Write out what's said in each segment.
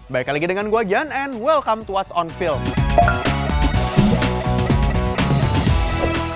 Baik lagi dengan gua Jan and welcome to What's on Film.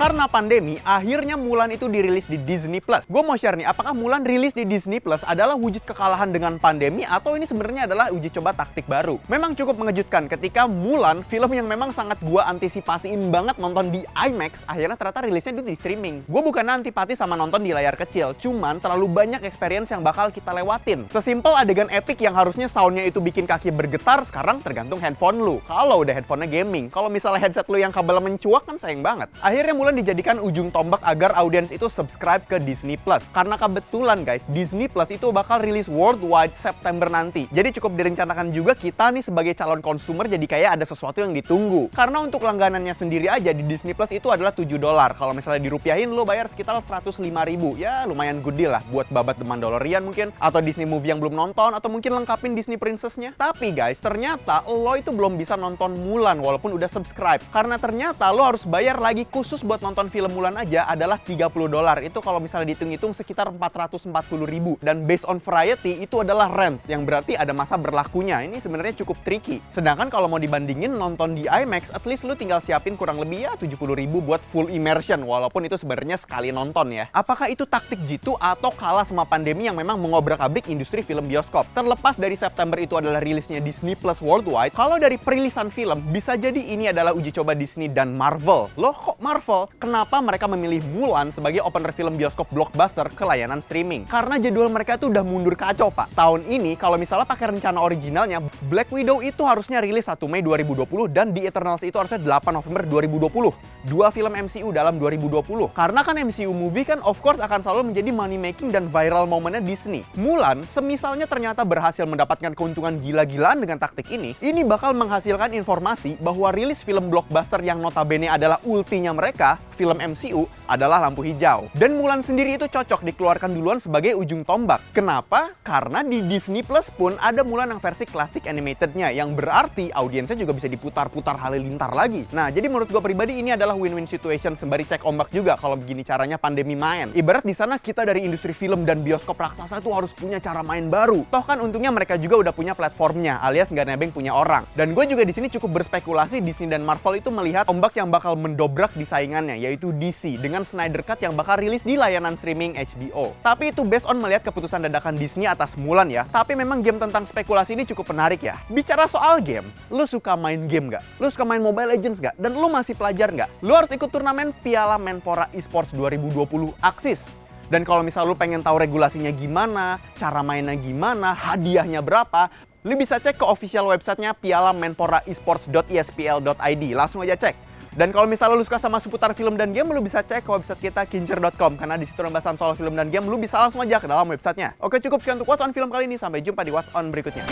Karena pandemi, akhirnya Mulan itu dirilis di Disney+. Gue mau share nih, apakah Mulan rilis di Disney+ adalah wujud kekalahan dengan pandemi atau ini sebenarnya adalah uji coba taktik baru? Memang cukup mengejutkan ketika Mulan, film yang memang sangat gue antisipasiin banget nonton di IMAX, akhirnya ternyata rilisnya di streaming. Gue bukan antipati sama nonton di layar kecil, cuman terlalu banyak experience yang bakal kita lewatin. Sesimpel adegan epic yang harusnya soundnya itu bikin kaki bergetar, sekarang tergantung handphone lu. Kalau udah handphonenya gaming, kalau misalnya headset lu yang kabel mencuak kan sayang banget. Akhirnya Mulan dijadikan ujung tombak agar audiens itu subscribe ke Disney+. Karena kebetulan guys, Disney+ itu bakal rilis worldwide September nanti. Jadi cukup direncanakan juga kita nih sebagai calon konsumer jadi kayak ada sesuatu yang ditunggu. Karena untuk langganannya sendiri aja di Disney+ itu adalah $7. Kalau misalnya dirupiahin lo bayar sekitar 105.000. Ya lumayan good deal lah buat babat The Mandalorian mungkin, atau Disney movie yang belum nonton, atau mungkin lengkapin Disney Princess-nya. Tapi guys, ternyata lo itu belum bisa nonton Mulan walaupun udah subscribe. Karena ternyata lo harus bayar lagi khusus buat nonton film Mulan aja adalah $30. Itu kalau misalnya dihitung-hitung sekitar 440.000. Dan based on Variety itu adalah rent, yang berarti ada masa berlakunya. Ini sebenarnya cukup tricky. Sedangkan kalau mau dibandingin nonton di IMAX, at least lu tinggal siapin kurang lebih ya 70.000 buat full immersion, walaupun itu sebenarnya sekali nonton ya. Apakah itu taktik jitu atau kalah sama pandemi yang memang mengobrak-abrik industri film bioskop? Terlepas dari September itu adalah rilisnya Disney+ worldwide, kalau dari perilisan film bisa jadi ini adalah uji coba Disney dan Marvel. Loh kok Marvel? Kenapa mereka memilih Mulan sebagai opener film bioskop blockbuster ke layanan streaming? Karena jadwal mereka tuh udah mundur kacau pak. Tahun ini kalau misalnya pakai rencana originalnya, Black Widow itu harusnya rilis 1 Mei 2020 dan The Eternals itu harusnya 8 November 2020. Dua film MCU dalam 2020. Karena kan MCU movie kan of course akan selalu menjadi money making dan viral momennya Disney. Mulan semisalnya ternyata berhasil mendapatkan keuntungan gila-gilaan dengan taktik ini bakal menghasilkan informasi bahwa rilis film blockbuster yang notabene adalah ultinya mereka, film MCU, adalah lampu hijau. Dan Mulan sendiri itu cocok dikeluarkan duluan sebagai ujung tombak. Kenapa? Karena di Disney Plus pun ada Mulan yang versi klasik animatednya, yang berarti audiensnya juga bisa diputar-putar halilintar lagi. Nah, jadi menurut gue pribadi ini adalah win-win situation sembari cek ombak juga kalau begini caranya pandemi main. Ibarat di sana kita dari industri film dan bioskop raksasa itu harus punya cara main baru. Toh kan untungnya mereka juga udah punya platformnya, alias nggak nebeng punya orang. Dan gue juga di sini cukup berspekulasi Disney dan Marvel itu melihat ombak yang bakal mendobrak di saingannya, yaitu DC dengan Snyder Cut yang bakal rilis di layanan streaming HBO. Tapi itu based on melihat keputusan dadakan Disney atas Mulan ya. Tapi memang game tentang spekulasi ini cukup menarik ya. Bicara soal game, lu suka main game nggak? Lu suka main Mobile Legends nggak? Dan lu masih pelajar nggak? Lu harus ikut turnamen Piala Menpora Esports 2020 Axis. Dan kalau misal lu pengen tahu regulasinya gimana, cara mainnya gimana, hadiahnya berapa, lu bisa cek ke official websitenya pialamenporaesports.espl.id. Langsung aja cek. Dan kalau misalnya lu suka sama seputar film dan game, lu bisa cek ke website kita kincer.com. Karena di situ pembahasan soal film dan game, lu bisa langsung aja ke dalam websitenya. Oke, cukup sekian untuk What's on Film kali ini. Sampai jumpa di What's on berikutnya.